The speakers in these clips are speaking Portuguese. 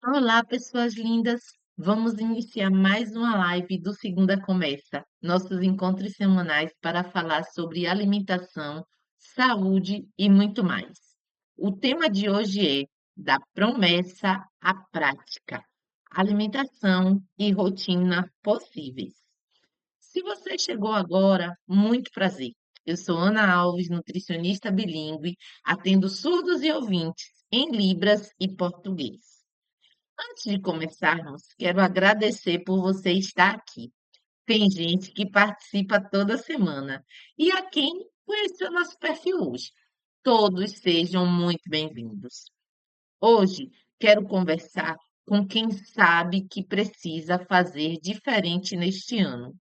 Olá, pessoas lindas! Vamos iniciar mais uma live do Segunda Começa, nossos encontros semanais para falar sobre alimentação, saúde e muito mais. O tema de hoje é da promessa à prática, alimentação e rotina possíveis. Se você chegou agora, muito prazer. Eu sou Ana Alves, nutricionista bilíngue, atendo surdos e ouvintes em Libras e português. Antes de começarmos, quero agradecer por você estar aqui. Tem gente que participa toda semana e a quem conheceu nosso perfil hoje. Todos sejam muito bem-vindos. Hoje quero conversar com quem sabe que precisa fazer diferente neste ano.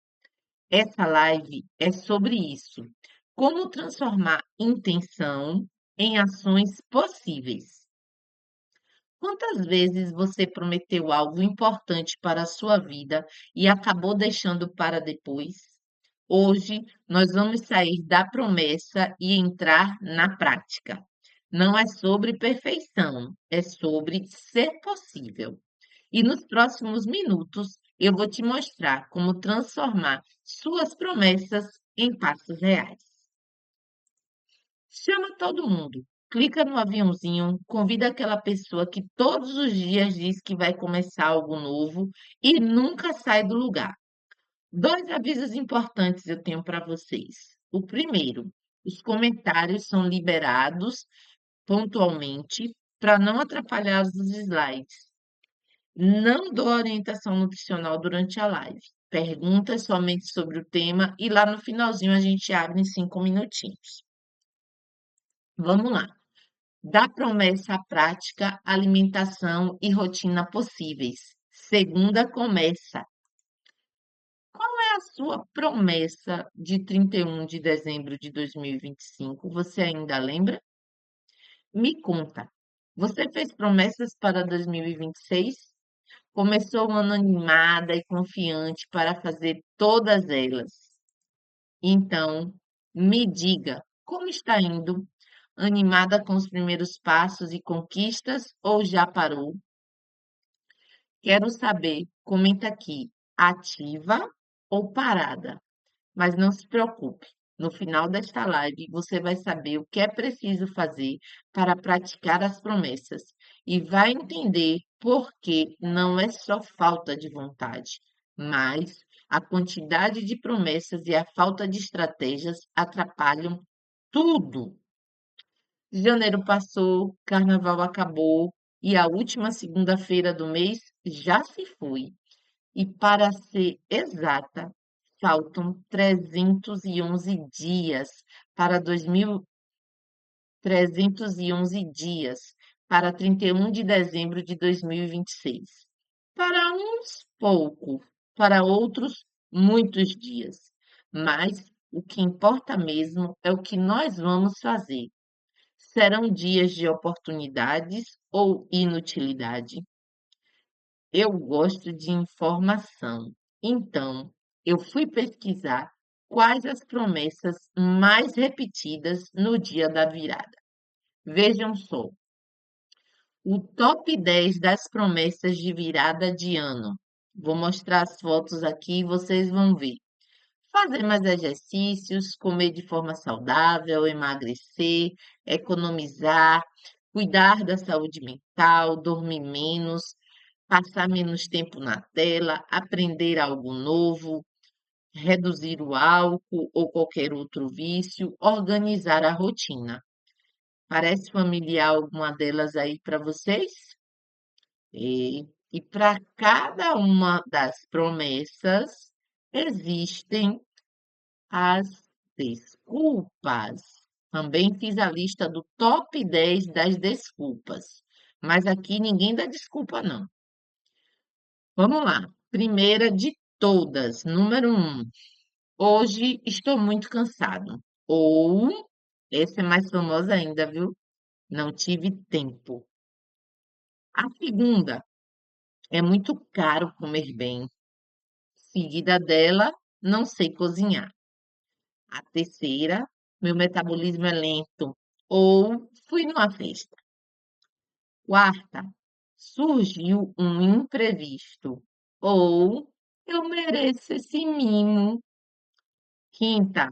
Essa live é sobre isso. Como transformar intenção em ações possíveis. Quantas vezes você prometeu algo importante para a sua vida e acabou deixando para depois? Hoje nós vamos sair da promessa e entrar na prática. Não é sobre perfeição, é sobre ser possível. E nos próximos minutos eu vou te mostrar como transformar suas promessas em passos reais. Chama todo mundo. Clica no aviãozinho, convida aquela pessoa que todos os dias diz que vai começar algo novo e nunca sai do lugar. Dois avisos importantes eu tenho para vocês. O primeiro, os comentários são liberados pontualmente para não atrapalhar os slides. Não dou orientação nutricional durante a live. Perguntas somente sobre o tema e lá no finalzinho a gente abre em 5 minutinhos. Vamos lá. Da promessa à prática, alimentação e rotina possíveis. Segunda começa. Qual é a sua promessa de 31 de dezembro de 2025? Você ainda lembra? Me conta. Você fez promessas para 2026? Começou o ano animada e confiante para fazer todas elas. Então, me diga, como está indo? Animada com os primeiros passos e conquistas ou já parou? Quero saber, comenta aqui, ativa ou parada? Mas não se preocupe, no final desta live você vai saber o que é preciso fazer para praticar as promessas e vai entender por que não é só falta de vontade, mas a quantidade de promessas e a falta de estratégias atrapalham tudo. Janeiro passou, carnaval acabou e a última segunda-feira do mês já se foi. E para ser exata, faltam 311 dias para 2311 dias para 31 de dezembro de 2026. Para uns, pouco, para outros, muitos dias. Mas o que importa mesmo é o que nós vamos fazer. Serão dias de oportunidades ou inutilidade? Eu gosto de informação. Então, eu fui pesquisar quais as promessas mais repetidas no dia da virada. Vejam só, o top 10 das promessas de virada de ano. Vou mostrar as fotos aqui e vocês vão ver. Fazer mais exercícios, comer de forma saudável, emagrecer, economizar, cuidar da saúde mental, dormir menos, passar menos tempo na tela, aprender algo novo, reduzir o álcool ou qualquer outro vício, organizar a rotina. Parece familiar alguma delas aí para vocês? E para cada uma das promessas existem as desculpas. Também fiz a lista do top 10 das desculpas. Mas aqui ninguém dá desculpa, não. Vamos lá. Primeira de todas, número um. Hoje estou muito cansado. Ou, essa é mais famosa ainda, viu? Não tive tempo. A segunda, é muito caro comer bem. Seguida dela, não sei cozinhar. A terceira, meu metabolismo é lento. Ou fui numa festa. Quarta, surgiu um imprevisto, ou eu mereço esse mimo. Quinta,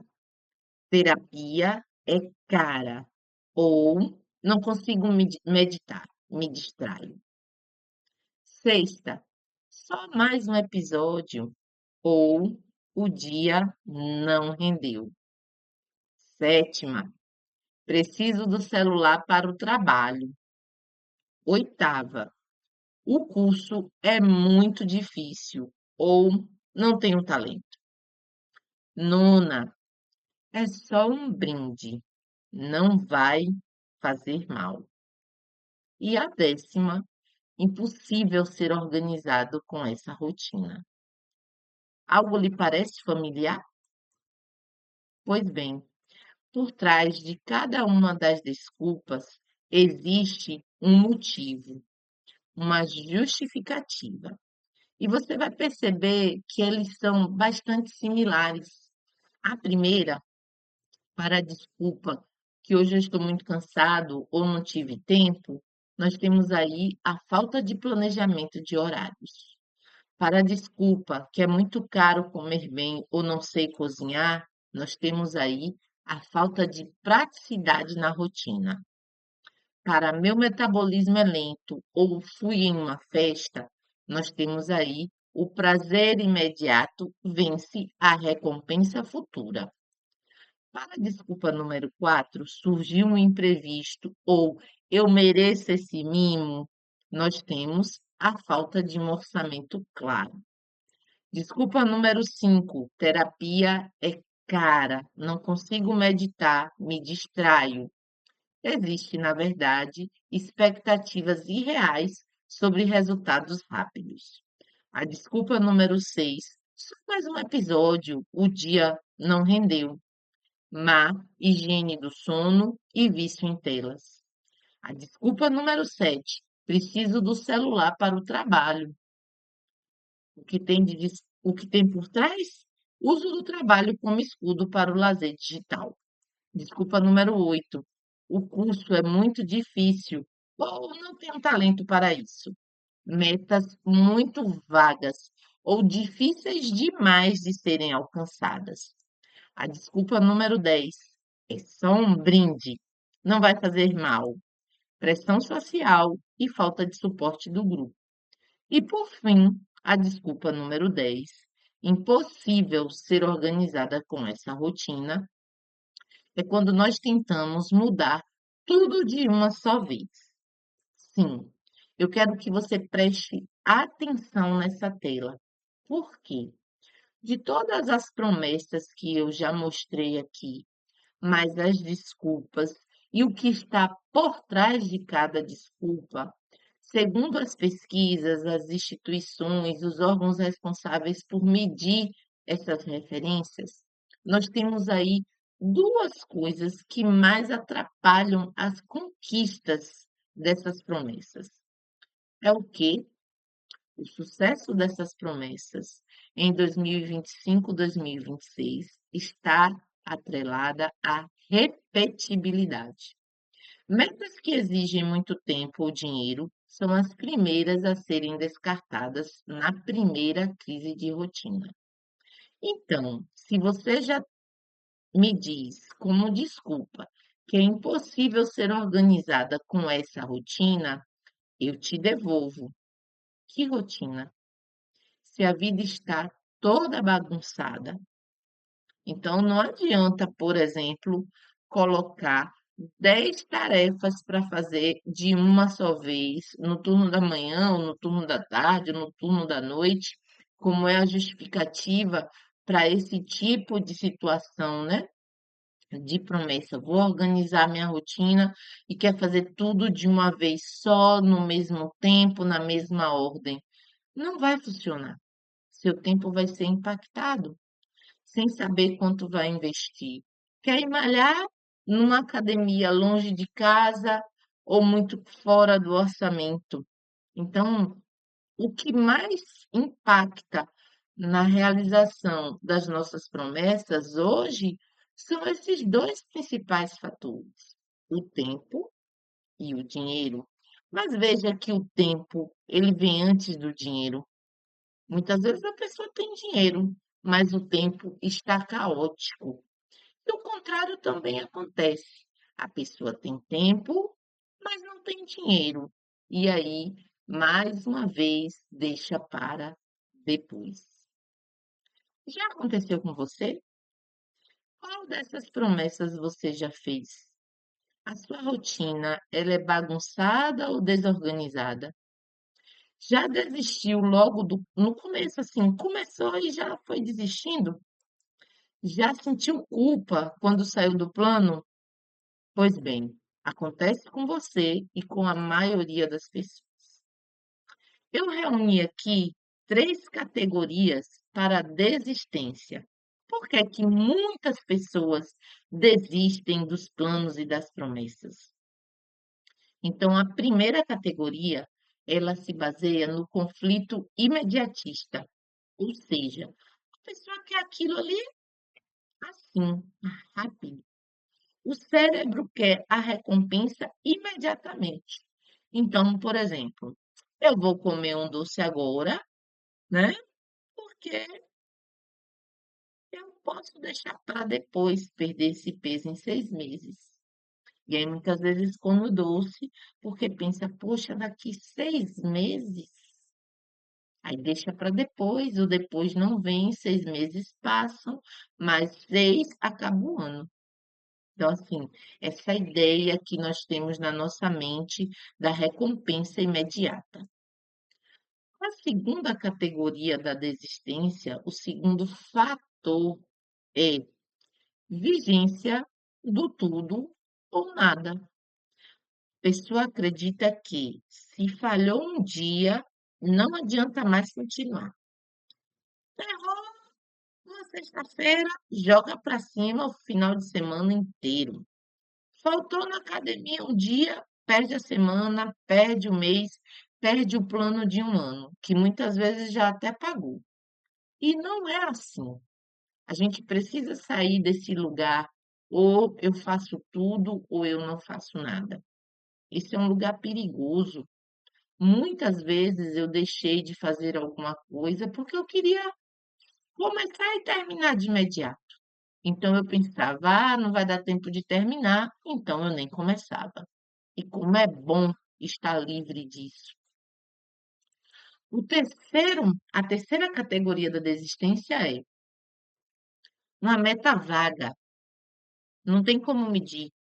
terapia é cara, ou não consigo meditar, me distraio. Sexta, só mais um episódio, ou o dia não rendeu. Sétima, preciso do celular para o trabalho. Oitava, o curso é muito difícil ou não tenho talento. Nona, é só um brinde, não vai fazer mal. E a décima, impossível ser organizado com essa rotina. Algo lhe parece familiar? Pois bem, por trás de cada uma das desculpas existe um motivo, uma justificativa. E você vai perceber que eles são bastante similares. A primeira, para a desculpa que hoje eu estou muito cansado ou não tive tempo, nós temos aí a falta de planejamento de horários. Para a desculpa que é muito caro comer bem ou não sei cozinhar, nós temos aí a falta de praticidade na rotina. Para meu metabolismo é lento ou fui em uma festa, nós temos aí o prazer imediato vence a recompensa futura. Para a desculpa número 4, surgiu um imprevisto ou eu mereço esse mimo, nós temos a falta de um orçamento claro. Desculpa número 5, terapia é cara, não consigo meditar, me distraio. Existe, na verdade, expectativas irreais sobre resultados rápidos. A desculpa número 6, só mais um episódio, o dia não rendeu. Má higiene do sono e vício em telas. A desculpa número 7, preciso do celular para o trabalho. O que tem por trás? Uso do trabalho como escudo para o lazer digital. Desculpa número 8. O curso é muito difícil ou não tenho talento para isso. Metas muito vagas ou difíceis demais de serem alcançadas. A desculpa número 10 é só um brinde, não vai fazer mal. Pressão social e falta de suporte do grupo. E por fim, a desculpa número 10, impossível ser organizada com essa rotina, é quando nós tentamos mudar tudo de uma só vez. Sim, eu quero que você preste atenção nessa tela. Por quê? De todas as promessas que eu já mostrei aqui, mas as desculpas e o que está por trás de cada desculpa, segundo as pesquisas, as instituições, os órgãos responsáveis por medir essas referências, nós temos aí duas coisas que mais atrapalham as conquistas dessas promessas. É o quê? O sucesso dessas promessas em 2025, 2026 está atrelada à repetibilidade. Metas que exigem muito tempo ou dinheiro são as primeiras a serem descartadas na primeira crise de rotina. Então, se você já me diz como desculpa que é impossível ser organizada com essa rotina, eu te devolvo. Que rotina? Se a vida está toda bagunçada, então não adianta, por exemplo, colocar 10 tarefas para fazer de uma só vez, no turno da manhã, ou no turno da tarde, ou no turno da noite, como é a justificativa para esse tipo de situação, né? De promessa. Vou organizar minha rotina e quer fazer tudo de uma vez só, no mesmo tempo, na mesma ordem. Não vai funcionar. Seu tempo vai ser impactado, sem saber quanto vai investir. Quer ir malhar numa academia longe de casa ou muito fora do orçamento. Então, o que mais impacta na realização das nossas promessas hoje são esses dois principais fatores: o tempo e o dinheiro. Mas veja que o tempo, ele vem antes do dinheiro. Muitas vezes a pessoa tem dinheiro, mas o tempo está caótico. E o contrário também acontece. A pessoa tem tempo, mas não tem dinheiro. E aí, mais uma vez, deixa para depois. Já aconteceu com você? Qual dessas promessas você já fez? A sua rotina, ela é bagunçada ou desorganizada? Já desistiu logo no começo, assim, começou e já foi desistindo? Já sentiu culpa quando saiu do plano? Pois bem, acontece com você e com a maioria das pessoas. Eu reuni aqui 3 categorias para a desistência. Por que é que muitas pessoas desistem dos planos e das promessas? Então, a primeira categoria, ela se baseia no conflito imediatista, ou seja, a pessoa quer aquilo ali assim, rápido. O cérebro quer a recompensa imediatamente. Então, por exemplo, eu vou comer um doce agora, né? Porque eu posso deixar para depois perder esse peso em 6 meses. E aí, muitas vezes, como doce, porque pensa, poxa, daqui 6 meses. Aí deixa para depois, o depois não vem, 6 meses passam, mais 6 acaba o ano. Então, assim, essa ideia que nós temos na nossa mente da recompensa imediata. A segunda categoria da desistência, o segundo fator é vigência do tudo ou nada. A pessoa acredita que se falhou um dia, não adianta mais continuar. Errou uma sexta-feira, joga para cima o final de semana inteiro. Faltou na academia um dia, perde a semana, perde o mês, perde o plano de um ano, que muitas vezes já até pagou. E não é assim. A gente precisa sair desse lugar, ou eu faço tudo, ou eu não faço nada. Esse é um lugar perigoso. Muitas vezes eu deixei de fazer alguma coisa porque eu queria começar e terminar de imediato. Então eu pensava, ah, não vai dar tempo de terminar, então eu nem começava. E como é bom estar livre disso. A terceira categoria da desistência é uma meta vaga, não tem como medir,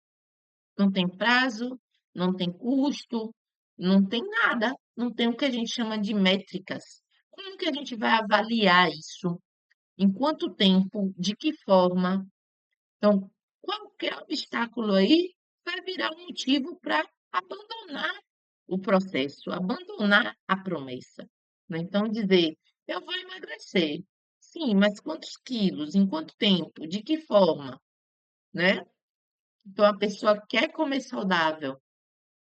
não tem prazo, não tem custo, não tem nada, não tem o que a gente chama de métricas. Como que a gente vai avaliar isso? Em quanto tempo? De que forma? Então, qualquer obstáculo aí vai virar um motivo para abandonar o processo, abandonar a promessa, né. Então dizer: "Eu vou emagrecer". Sim, mas quantos quilos? Em quanto tempo? De que forma? Né. Então a pessoa quer comer saudável,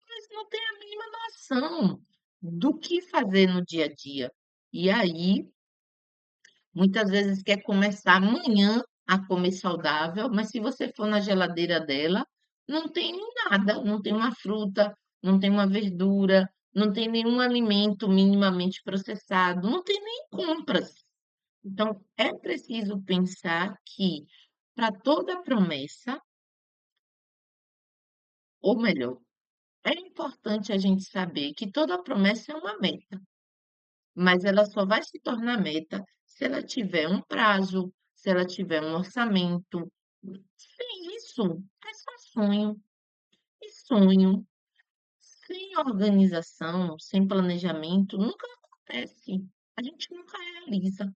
mas não tem a mínima noção do que fazer no dia a dia. E aí muitas vezes quer começar amanhã a comer saudável, mas se você for na geladeira dela, não tem nada, não tem uma fruta, não tem uma verdura, não tem nenhum alimento minimamente processado, não tem nem compras. Então, é preciso pensar que para toda promessa, ou melhor, é importante a gente saber que toda promessa é uma meta. Mas ela só vai se tornar meta se ela tiver um prazo, se ela tiver um orçamento. Sem isso, é só sonho. E sonho, sem organização, sem planejamento, nunca acontece. A gente nunca realiza.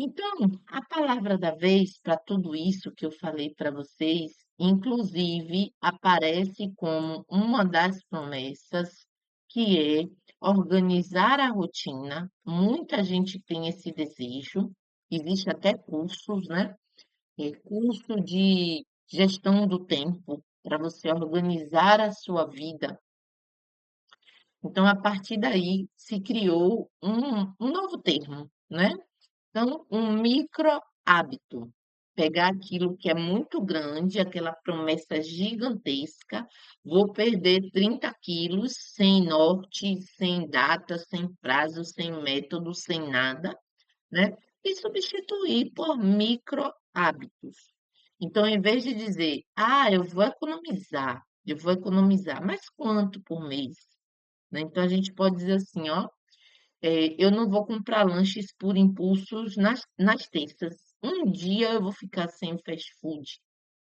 Então, a palavra da vez para tudo isso que eu falei para vocês, inclusive, aparece como uma das promessas, que é organizar a rotina. Muita gente tem esse desejo, existe até cursos, né? Curso de gestão do tempo, para você organizar a sua vida. Então, a partir daí, se criou um novo termo, né? Então, um micro hábito. pegar aquilo que é muito grande, aquela promessa gigantesca, vou perder 30 quilos sem norte, sem data, sem prazo, sem método, sem nada, né? E substituir por micro hábitos. Então, em vez de dizer, eu vou economizar, mas quanto por mês? Né? Então, a gente pode dizer assim, ó, eu não vou comprar lanches por impulsos nas terças. Um dia eu vou ficar sem o fast food.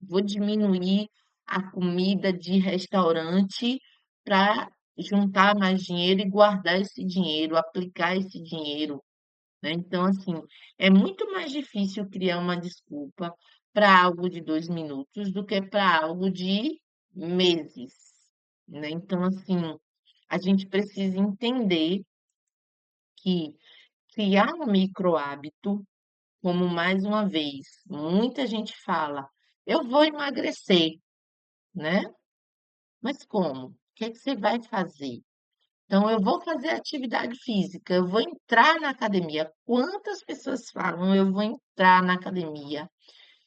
Vou diminuir a comida de restaurante para juntar mais dinheiro e guardar esse dinheiro, aplicar esse dinheiro, né? Então, assim, é muito mais difícil criar uma desculpa para algo de 2 minutos do que para algo de meses, né? Então, assim, a gente precisa entender que criar um micro hábito, como mais uma vez, muita gente fala, eu vou emagrecer, né? Mas como? O que é que você vai fazer? Então, eu vou fazer atividade física, eu vou entrar na academia. Quantas pessoas falam, eu vou entrar na academia?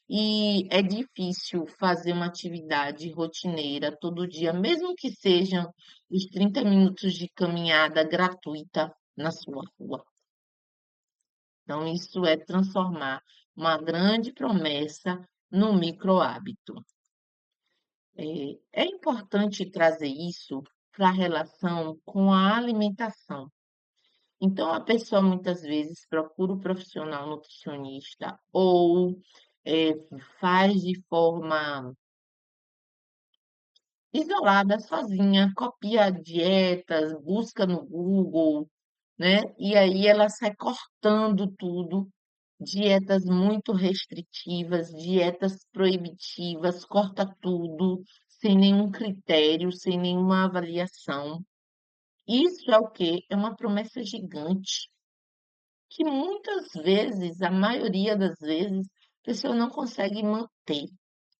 E é difícil fazer uma atividade rotineira todo dia, mesmo que sejam os 30 minutos de caminhada gratuita na sua rua. Então, isso é transformar uma grande promessa no micro hábito. É importante trazer isso para a relação com a alimentação. Então, a pessoa muitas vezes procura o profissional nutricionista ou eh, faz de forma isolada, sozinha, copia dietas, busca no Google, né? E aí ela sai cortando tudo, dietas muito restritivas, dietas proibitivas, corta tudo, sem nenhum critério, sem nenhuma avaliação. Isso é o quê? É uma promessa gigante que muitas vezes, a maioria das vezes, a pessoa não consegue manter,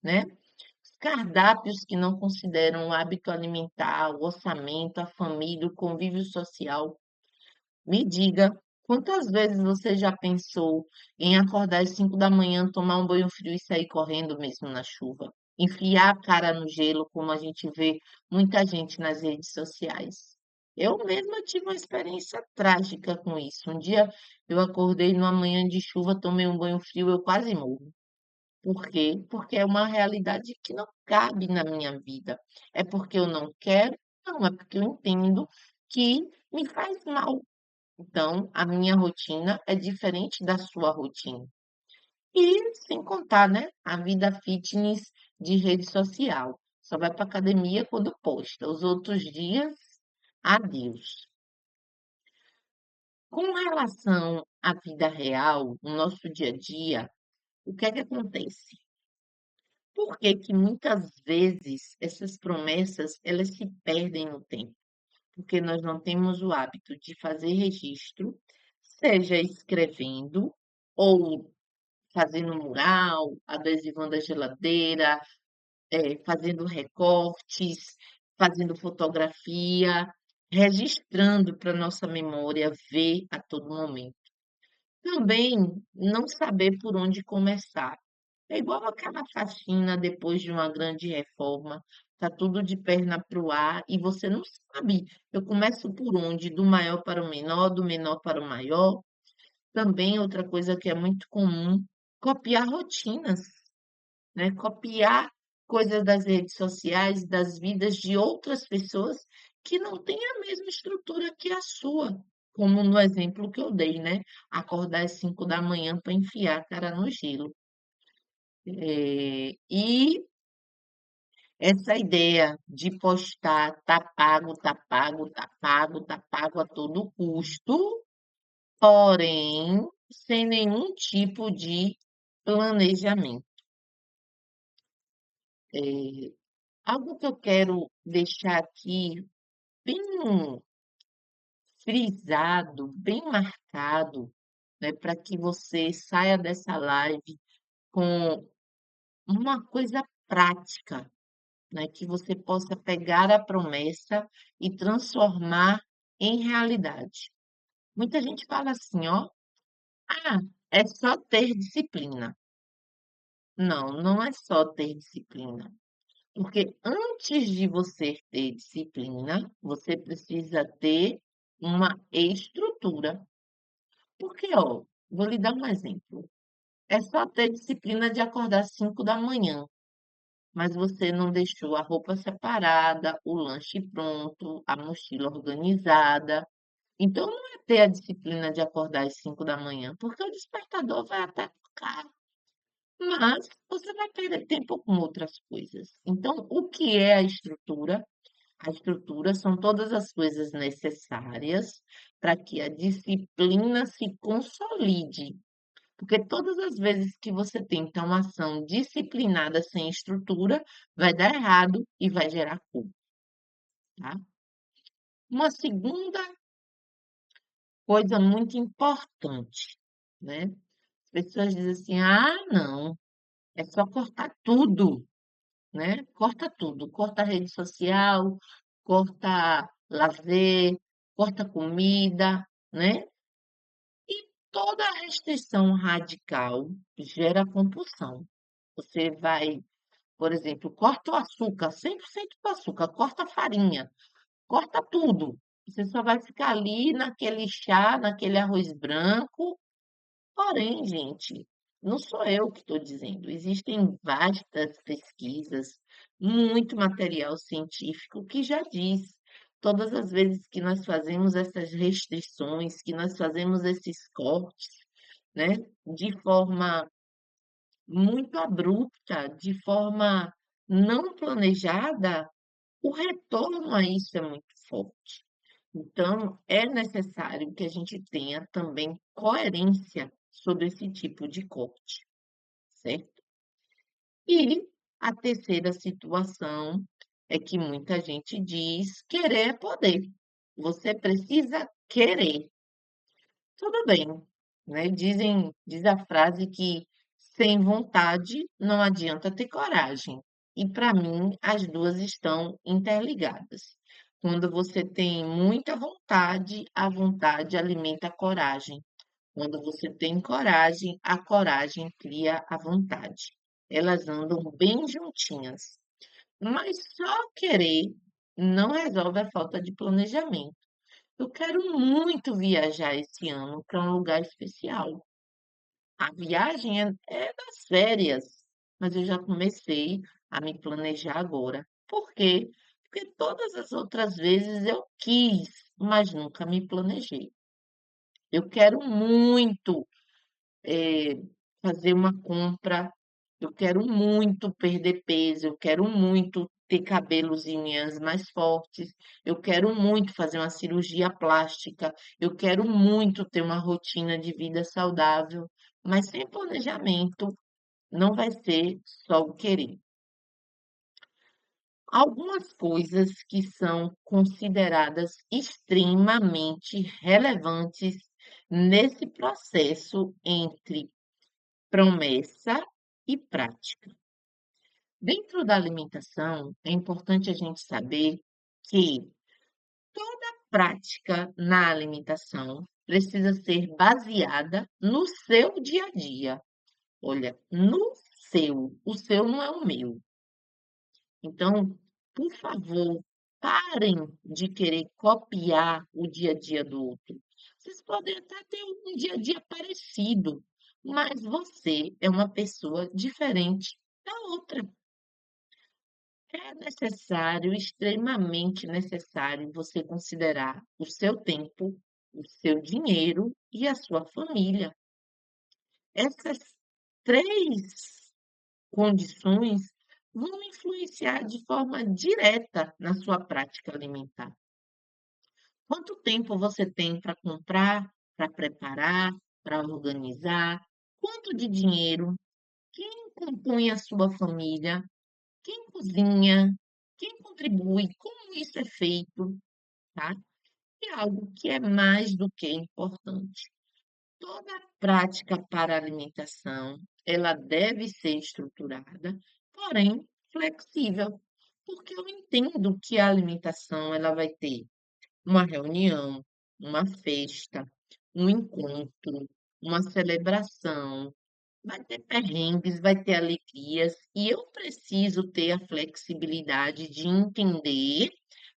né? Os cardápios que não consideram o hábito alimentar, o orçamento, a família, o convívio social. Me diga, quantas vezes você já pensou em acordar às 5 da manhã, tomar um banho frio e sair correndo mesmo na chuva? Enfiar a cara no gelo, como a gente vê muita gente nas redes sociais. Eu mesma tive uma experiência trágica com isso. Um dia eu acordei numa manhã de chuva, tomei um banho frio, eu quase morro. Por quê? Porque é uma realidade que não cabe na minha vida. É porque eu não quero? Não, é porque eu entendo que me faz mal. Então, a minha rotina é diferente da sua rotina. E sem contar, né, a vida fitness de rede social. Só vai para academia quando posta. Os outros dias, adeus. Com relação à vida real, no nosso dia a dia, o que é que acontece? Por que que muitas vezes essas promessas elas se perdem no tempo? Porque nós não temos o hábito de fazer registro, seja escrevendo ou fazendo mural, adesivando a geladeira, fazendo recortes, fazendo fotografia, registrando para nossa memória ver a todo momento. Também não saber por onde começar. É igual aquela faxina depois de uma grande reforma, tá tudo de perna para o ar e você não sabe, eu começo por onde? Do maior para o menor, do menor para o maior? Também outra coisa que é muito comum, copiar rotinas, né? Copiar coisas das redes sociais, das vidas de outras pessoas que não têm a mesma estrutura que a sua, como no exemplo que eu dei, né? Acordar às 5 da manhã para enfiar a cara no gelo. E essa ideia de postar tá pago, tá pago, tá pago, tá pago a todo custo, porém, sem nenhum tipo de planejamento. Eh, Algo que eu quero deixar aqui bem frisado, bem marcado, né, para que você saia dessa live com uma coisa prática, né, que você possa pegar a promessa e transformar em realidade. Muita gente fala assim, ó, ah, é só ter disciplina. Não, não é só ter disciplina, porque antes de você ter disciplina, você precisa ter uma estrutura. Porque, ó, vou lhe dar um exemplo. É só ter disciplina de acordar às 5 da manhã, mas você não deixou a roupa separada, o lanche pronto, a mochila organizada. Então, não é ter a disciplina de acordar às 5 da manhã, porque o despertador vai até tocar, mas você vai perder tempo com outras coisas. Então, o que é a estrutura? A estrutura são todas as coisas necessárias para que a disciplina se consolide. Porque todas as vezes que você tenta uma ação disciplinada sem estrutura, vai dar errado e vai gerar culpa, tá? Uma segunda coisa muito importante, né? As pessoas dizem assim: ah, não, é só cortar tudo, né? Corta tudo, corta a rede social, corta lazer, corta comida, né? Toda restrição radical gera compulsão. Você vai, por exemplo, corta o açúcar, 100% do açúcar, corta a farinha, corta tudo. Você só vai ficar ali naquele chá, naquele arroz branco. Porém, gente, não sou eu que estou dizendo. Existem vastas pesquisas, muito material científico que já diz. Todas as vezes que nós fazemos essas restrições, que nós fazemos esses cortes, né, de forma muito abrupta, de forma não planejada, o retorno a isso é muito forte. Então, é necessário que a gente tenha também coerência sobre esse tipo de corte, certo? E a terceira situação é que muita gente diz querer é poder. Você precisa querer. Tudo bem, né? Diz a frase que sem vontade não adianta ter coragem. E para mim, as duas estão interligadas. Quando você tem muita vontade, a vontade alimenta a coragem. Quando você tem coragem, a coragem cria a vontade. Elas andam bem juntinhas. Mas só querer não resolve a falta de planejamento. Eu quero muito viajar esse ano para um lugar especial. A viagem é das férias, mas eu já comecei a me planejar agora. Por quê? Porque todas as outras vezes eu quis, mas nunca me planejei. Eu quero muito fazer uma compra, eu quero muito perder peso, eu quero muito ter cabelos e unhas mais fortes, eu quero muito fazer uma cirurgia plástica, eu quero muito ter uma rotina de vida saudável, mas sem planejamento não vai ser só o querer. Algumas coisas que são consideradas extremamente relevantes nesse processo entre promessa e prática. Dentro da alimentação, é importante a gente saber que prática na alimentação precisa ser baseada no seu dia a dia. Olha, no seu, o seu não é o meu. Então, por favor, parem de querer copiar o dia a dia do outro. Vocês podem até ter um dia a dia parecido, mas você é uma pessoa diferente da outra. É necessário, extremamente necessário, você considerar o seu tempo, o seu dinheiro e a sua família. Essas três condições vão influenciar de forma direta na sua prática alimentar. Quanto tempo você tem para comprar, para preparar, para organizar? Quanto de dinheiro? Quem compõe a sua família? Quem cozinha? Quem contribui? Como isso é feito, tá? É algo que é mais do que importante. Toda prática para a alimentação, ela deve ser estruturada, porém flexível, porque eu entendo que a alimentação ela vai ter uma reunião, uma festa, um encontro, uma celebração. Vai ter perrengues, vai ter alegrias, e eu preciso ter a flexibilidade de entender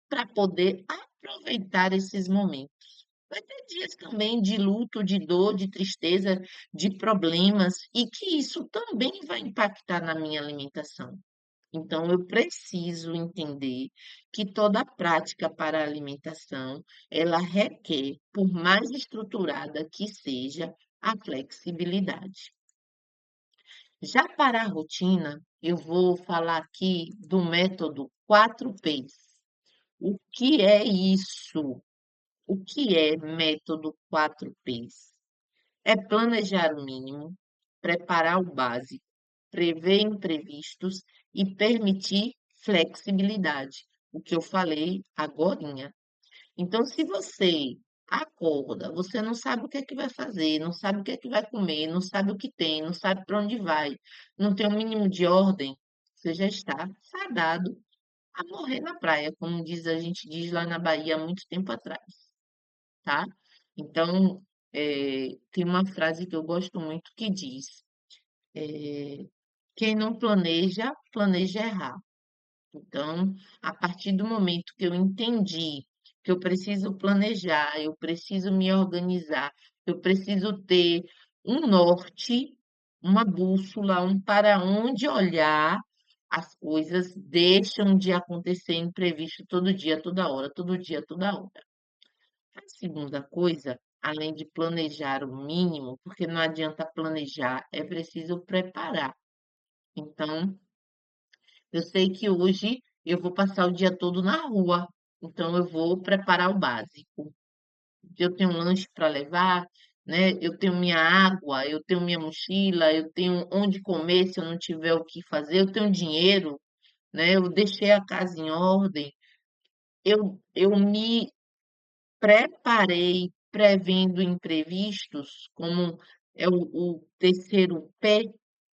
para poder aproveitar esses momentos. Vai ter dias também de luto, de dor, de tristeza, de problemas, e que isso também vai impactar na minha alimentação. Então, eu preciso entender que toda prática para a alimentação, ela requer, por mais estruturada que seja, a flexibilidade. Já para a rotina, eu vou falar aqui do método 4Ps. O que é isso? O que é método 4Ps? É planejar o mínimo, preparar o básico, prever imprevistos e permitir flexibilidade, o que eu falei agorinha. Então, se você acorda, você não sabe o que é que vai fazer, não sabe o que é que vai comer, não sabe o que tem, não sabe para onde vai, não tem o mínimo de ordem, você já está fadado a morrer na praia, como a gente diz lá na Bahia há muito tempo atrás, tá? Então, tem uma frase que eu gosto muito que diz, eh, quem não planeja, planeja errar. Então, a partir do momento que eu entendi que eu preciso planejar, eu preciso me organizar, eu preciso ter um norte, uma bússola, um para onde olhar, as coisas deixam de acontecer imprevisto todo dia, toda hora, todo dia, toda hora. A segunda coisa, além de planejar o mínimo, porque não adianta planejar, é preciso preparar. Então, eu sei que hoje eu vou passar o dia todo na rua, então eu vou preparar o básico. Eu tenho um lanche para levar, né? Eu tenho minha água, eu tenho minha mochila, eu tenho onde comer se eu não tiver o que fazer, eu tenho dinheiro, né? Eu deixei a casa em ordem. Eu me preparei prevendo imprevistos, como é o terceiro P,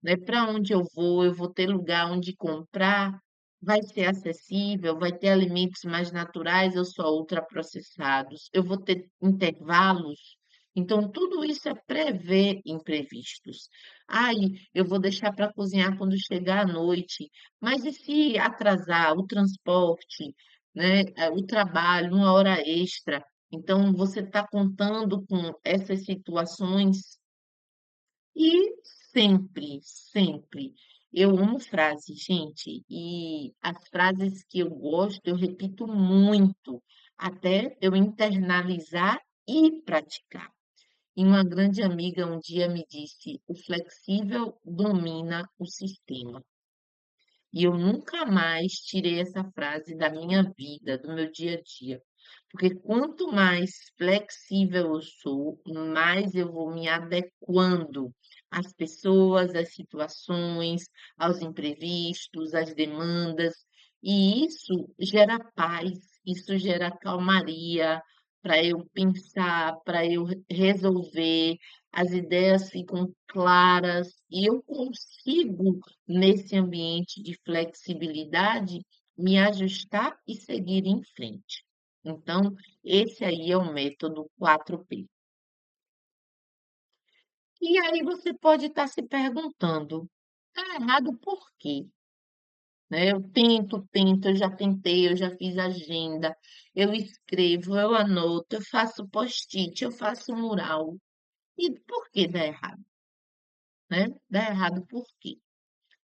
né? Para onde eu vou ter lugar onde comprar, vai ser acessível, vai ter alimentos mais naturais ou só ultraprocessados, eu vou ter intervalos. Então, tudo isso é prever imprevistos. Ai, eu vou deixar para cozinhar quando chegar à noite, mas e se atrasar o transporte, né? O trabalho, uma hora extra? Então, você está contando com essas situações e sempre, sempre. Eu amo frases, gente, e as frases que eu gosto, eu repito muito, até eu internalizar e praticar. E uma grande amiga um dia me disse: o flexível domina o sistema. E eu nunca mais tirei essa frase da minha vida, do meu dia a dia. Porque quanto mais flexível eu sou, mais eu vou me adequando às pessoas, às situações, aos imprevistos, às demandas. E isso gera paz, isso gera calmaria para eu pensar, para eu resolver, as ideias ficam claras e eu consigo nesse ambiente de flexibilidade, me ajustar e seguir em frente. Então, esse aí é o método 4P. E aí você pode estar se perguntando, tá errado por quê? Né? Eu tento, tento, eu já tentei, eu já fiz agenda, eu escrevo, eu anoto, eu faço post-it, eu faço mural. E por que dá errado, né? Dá errado por quê?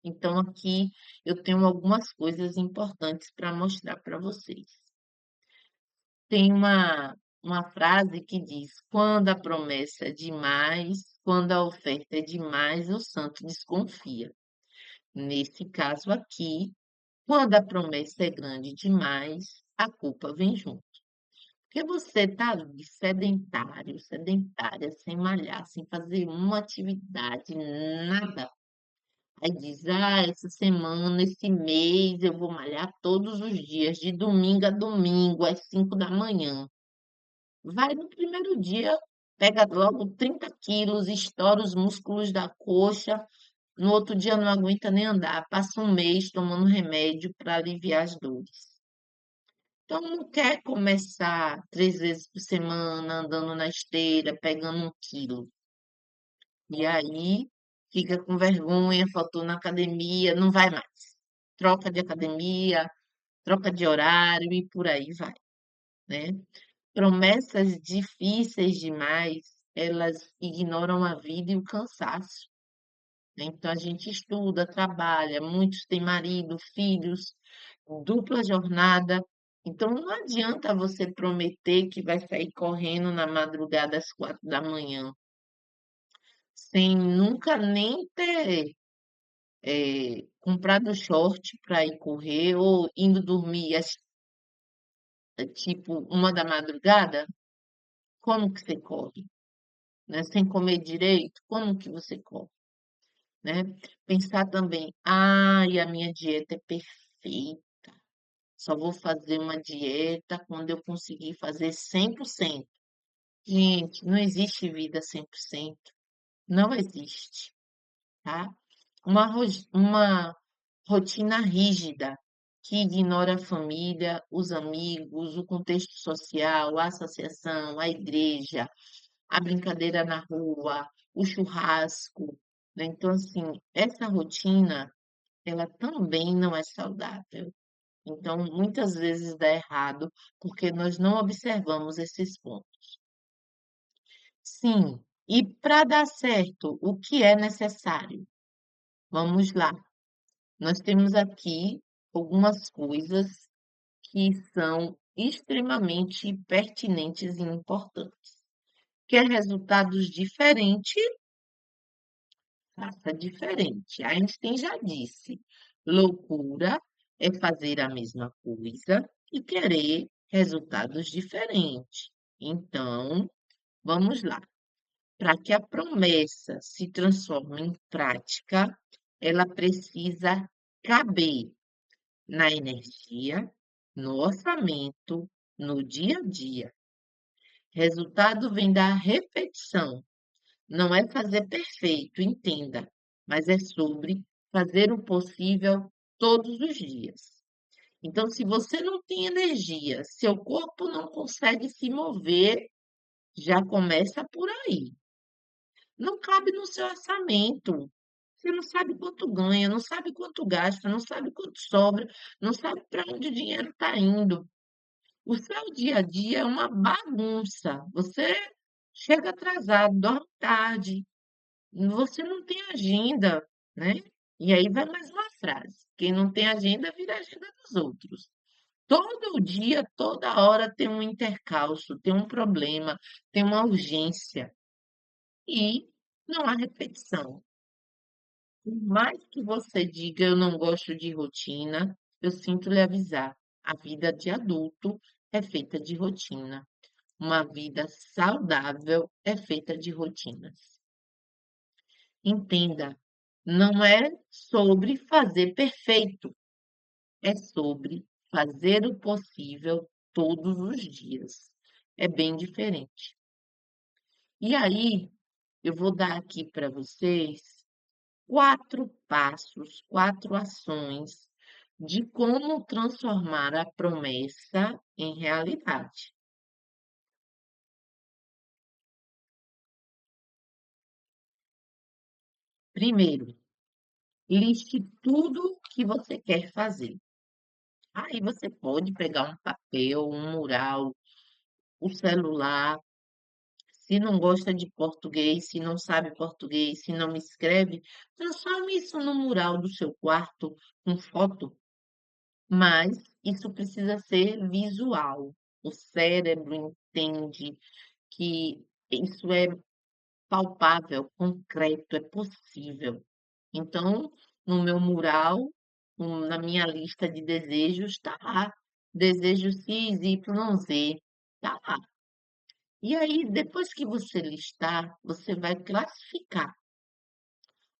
Então, aqui eu tenho algumas coisas importantes para mostrar para vocês. Tem uma frase que diz: quando a promessa é demais, quando a oferta é demais, o santo desconfia. Nesse caso aqui, quando a promessa é grande demais, a culpa vem junto. Porque você está ali sedentário, sedentária, sem malhar, sem fazer uma atividade, nada. Aí diz, essa semana, esse mês, eu vou malhar todos os dias, de domingo a domingo, às 5 da manhã. Vai no primeiro dia, pega logo 30 quilos, estoura os músculos da coxa, no outro dia não aguenta nem andar, passa um mês tomando remédio para aliviar as dores. Então, não quer começar 3 vezes por semana, andando na esteira, pegando 1 quilo. E aí fica com vergonha, faltou na academia, não vai mais. Troca de academia, troca de horário e por aí vai, né? Promessas difíceis demais, elas ignoram a vida e o cansaço, né? Então a gente estuda, trabalha, muitos têm marido, filhos, dupla jornada. Então não adianta você prometer que vai sair correndo na madrugada às 4 da manhã, sem nunca nem ter comprado short para ir correr ou indo dormir tipo 1 da madrugada, como que você corre? Né? Sem comer direito, como que você corre? Né? Pensar também, ai, a minha dieta é perfeita, só vou fazer uma dieta quando eu conseguir fazer 100%. Gente, não existe vida 100%, não existe, tá? Uma rotina rígida que ignora a família, os amigos, o contexto social, a associação, a igreja, a brincadeira na rua, o churrasco, né? Então, assim, essa rotina, ela também não é saudável. Então, muitas vezes dá errado porque nós não observamos esses pontos. Sim, e para dar certo, o que é necessário? Vamos lá. Nós temos aqui algumas coisas que são extremamente pertinentes e importantes. Quer resultados diferentes? Faça diferente. Einstein já disse: loucura é fazer a mesma coisa e querer resultados diferentes. Então, vamos lá. Para que a promessa se transforme em prática, ela precisa caber na energia, no orçamento, no dia a dia. Resultado vem da repetição. Não é fazer perfeito, entenda, mas é sobre fazer o possível todos os dias. Então, se você não tem energia, seu corpo não consegue se mover, já começa por aí. Não cabe no seu orçamento. Você não sabe quanto ganha, não sabe quanto gasta, não sabe quanto sobra, não sabe para onde o dinheiro está indo. O seu dia a dia é uma bagunça. Você chega atrasado, dorme tarde, você não tem agenda, né? E aí vai mais uma frase: quem não tem agenda vira a agenda dos outros. Todo dia, toda hora tem um intercalço, tem um problema, tem uma urgência e não há repetição. Por mais que você diga eu não gosto de rotina, eu sinto lhe avisar. A vida de adulto é feita de rotina. Uma vida saudável é feita de rotinas. Entenda, não é sobre fazer perfeito, é sobre fazer o possível todos os dias. É bem diferente. E aí, eu vou dar aqui para vocês 4 passos, 4 ações de como transformar a promessa em realidade. Primeiro, liste tudo que você quer fazer. Aí você pode pegar um papel, um mural, o celular. Se não gosta de português, se não sabe português, se não me escreve, transforme isso no mural do seu quarto com foto. Mas isso precisa ser visual. O cérebro entende que isso é palpável, concreto, é possível. Então, no meu mural, na minha lista de desejos, está lá. Desejo X, Y, Z. Está lá. E aí, depois que você listar, você vai classificar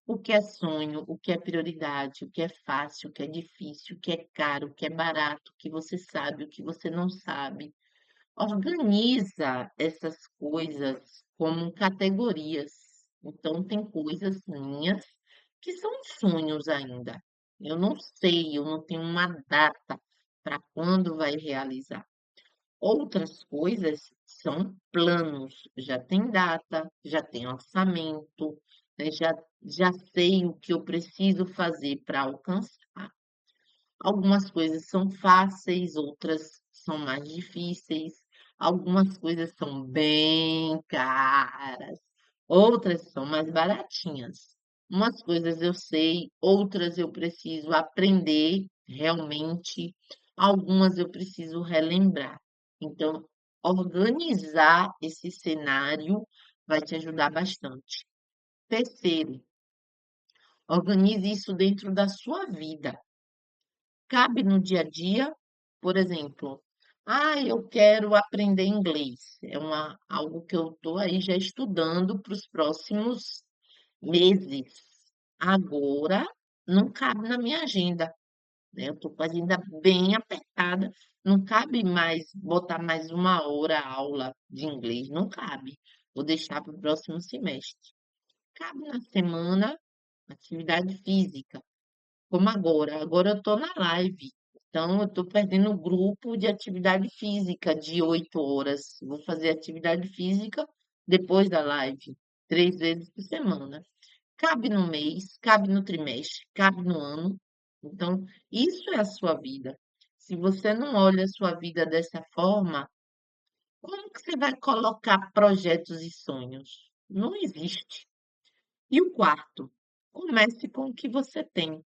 o que é sonho, o que é prioridade, o que é fácil, o que é difícil, o que é caro, o que é barato, o que você sabe, o que você não sabe. Organiza essas coisas como categorias. Então, tem coisas minhas que são sonhos ainda. Eu não sei, eu não tenho uma data para quando vai realizar. Outras coisas são planos, já tem data, já tem orçamento, né, já sei o que eu preciso fazer para alcançar. Algumas coisas são fáceis, outras são mais difíceis, algumas coisas são bem caras, outras são mais baratinhas. Umas coisas eu sei, outras eu preciso aprender realmente, algumas eu preciso relembrar. Então, organizar esse cenário vai te ajudar bastante. Terceiro, organize isso dentro da sua vida. Cabe no dia a dia, por exemplo, eu quero aprender inglês. É algo que eu estou aí já estudando para os próximos meses. Agora, não cabe na minha agenda, né? Eu estou com a agenda bem apertada. Não cabe mais botar mais uma hora aula de inglês, não cabe. Vou deixar para o próximo semestre. Cabe na semana, atividade física. Como agora. Agora eu estou na live. Então, eu estou perdendo o grupo de atividade física de 8 horas. Vou fazer atividade física depois da live, 3 vezes por semana. Cabe no mês, cabe no trimestre, cabe no ano. Então, isso é a sua vida. Se você não olha a sua vida dessa forma, como que você vai colocar projetos e sonhos? Não existe. E o quarto, comece com o que você tem.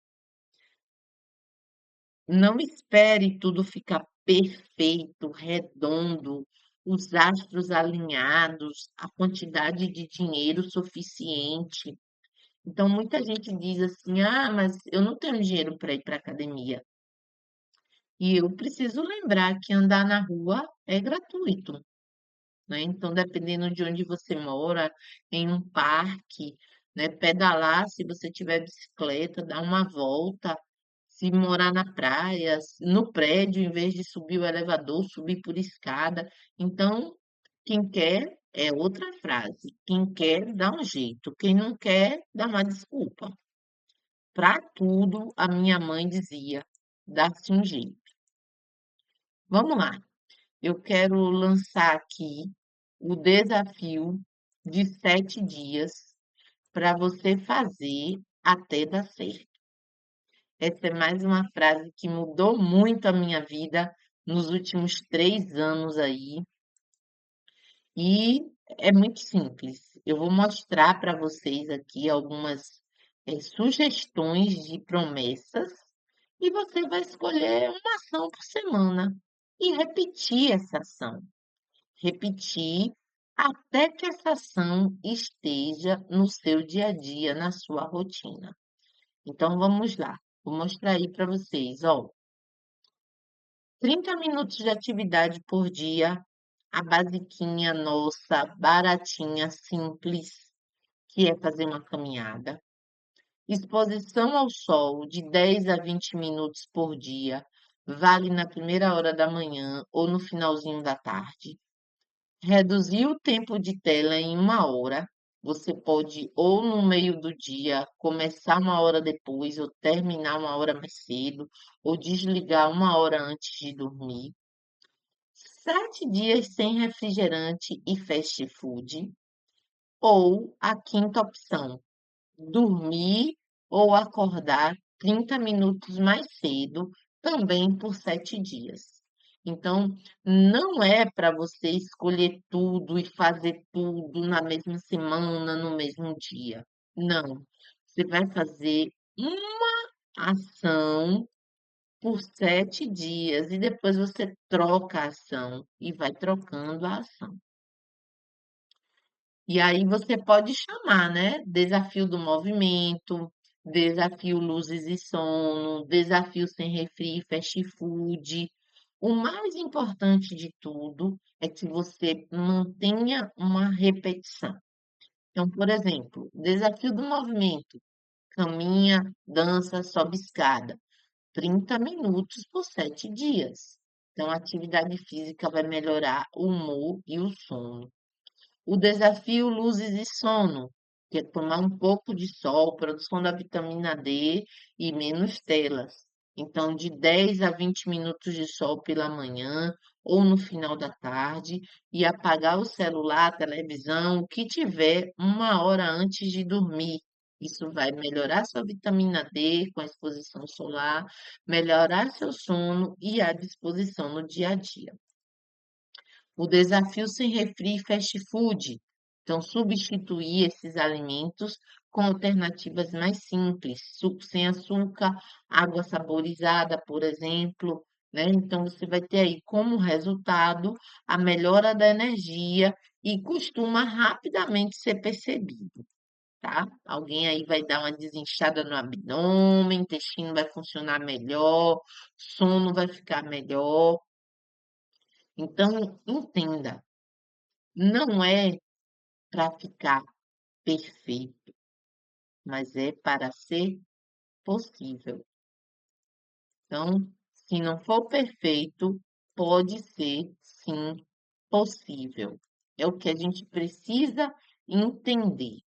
Não espere tudo ficar perfeito, redondo, os astros alinhados, a quantidade de dinheiro suficiente. Então, muita gente diz assim: mas eu não tenho dinheiro para ir para academia. E eu preciso lembrar que andar na rua é gratuito, né? Então, dependendo de onde você mora, em um parque, né? Pedalar, se você tiver bicicleta, dar uma volta. Se morar na praia, no prédio, em vez de subir o elevador, subir por escada. Então, quem quer é outra frase. Quem quer, dá um jeito. Quem não quer, dá uma desculpa. Para tudo, a minha mãe dizia, dá-se um jeito. Vamos lá. Eu quero lançar aqui o desafio de 7 dias para você fazer até dar certo. Essa é mais uma frase que mudou muito a minha vida nos últimos 3 anos aí. E é muito simples. Eu vou mostrar para vocês aqui algumas sugestões de promessas e você vai escolher uma ação por semana e repetir essa ação. Repetir até que essa ação esteja no seu dia a dia, na sua rotina. Então vamos lá. Vou mostrar aí para vocês, ó. 30 minutos de atividade por dia, a basiquinha nossa, baratinha, simples, que é fazer uma caminhada. Exposição ao sol de 10 a 20 minutos por dia, vale na primeira hora da manhã ou no finalzinho da tarde. Reduzir o tempo de tela em 1 hora. Você pode, ou no meio do dia, começar 1 hora depois, ou terminar 1 hora mais cedo, ou desligar 1 hora antes de dormir. 7 dias sem refrigerante e fast food. Ou a quinta opção, dormir ou acordar 30 minutos mais cedo, também por 7 dias. Então, não é para você escolher tudo e fazer tudo na mesma semana, no mesmo dia. Não. Você vai fazer uma ação por 7 dias e depois você troca a ação e vai trocando a ação. E aí você pode chamar, né? Desafio do movimento, desafio luzes e sono, desafio sem refri e fast food. O mais importante de tudo é que você mantenha uma repetição. Então, por exemplo, desafio do movimento, caminha, dança, sobe escada, 30 minutos por 7 dias. Então, a atividade física vai melhorar o humor e o sono. O desafio luzes e sono, que é tomar um pouco de sol, produção da vitamina D e menos telas. Então, de 10 a 20 minutos de sol pela manhã ou no final da tarde, e apagar o celular, a televisão, o que tiver, 1 hora antes de dormir. Isso vai melhorar sua vitamina D com a exposição solar, melhorar seu sono e a disposição no dia a dia. O desafio sem refri e fast food. Então, substituir esses alimentos com alternativas mais simples, suco sem açúcar, água saborizada, por exemplo, né? Então, você vai ter aí como resultado a melhora da energia e costuma rapidamente ser percebido, tá? Alguém aí vai dar uma desinchada no abdômen, intestino vai funcionar melhor, sono vai ficar melhor. Então, entenda. Não é para ficar perfeito, mas é para ser possível. Então, se não for perfeito, pode ser sim possível. É o que a gente precisa entender.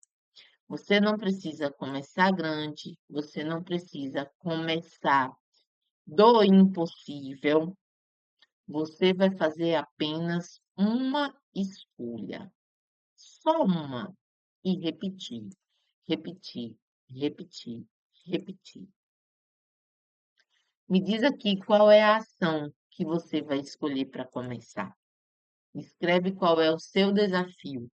Você não precisa começar grande, você não precisa começar do impossível, você vai fazer apenas uma escolha. Só uma. E repetir, repetir, repetir, repetir. Me diz aqui qual é a ação que você vai escolher para começar. Escreve qual é o seu desafio.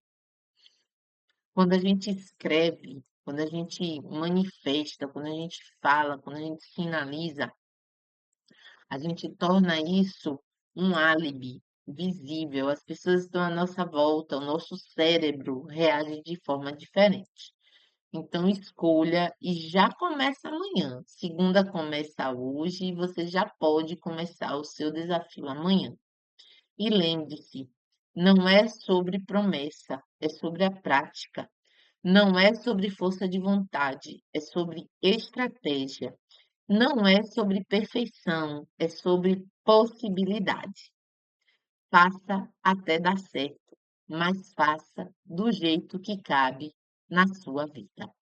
Quando a gente escreve, quando a gente manifesta, quando a gente fala, quando a gente finaliza, a gente torna isso um álibi visível. As pessoas estão à nossa volta, o nosso cérebro reage de forma diferente. Então escolha e já começa amanhã. Segunda começa hoje e você já pode começar o seu desafio amanhã. E lembre-se, não é sobre promessa, é sobre a prática. Não é sobre força de vontade, é sobre estratégia. Não é sobre perfeição, é sobre possibilidade. Faça até dar certo, mas faça do jeito que cabe na sua vida.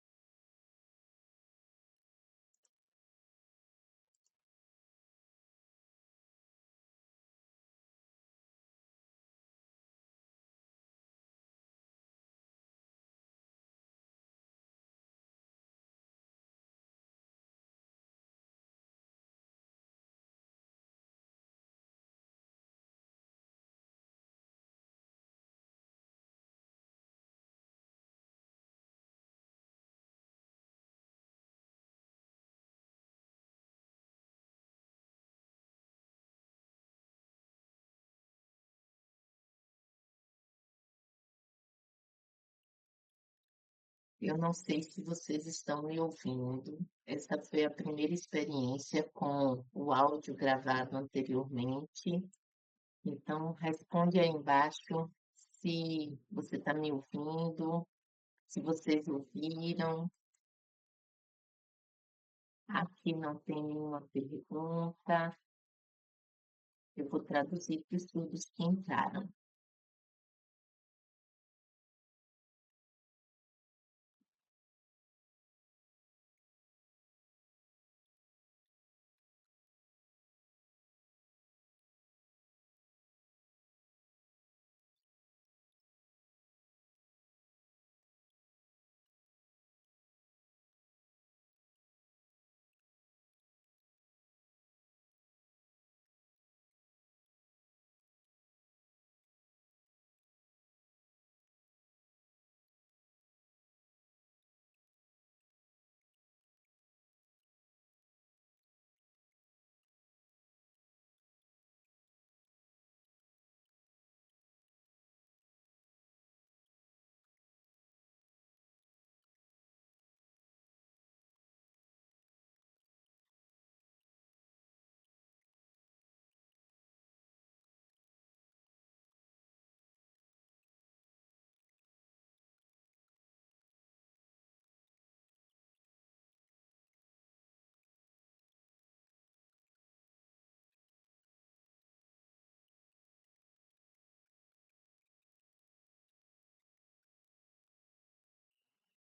Eu não sei se vocês estão me ouvindo. Essa foi a primeira experiência com o áudio gravado anteriormente. Então, responde aí embaixo se você está me ouvindo, se vocês ouviram. Aqui não tem nenhuma pergunta. Eu vou traduzir para os surdos que entraram.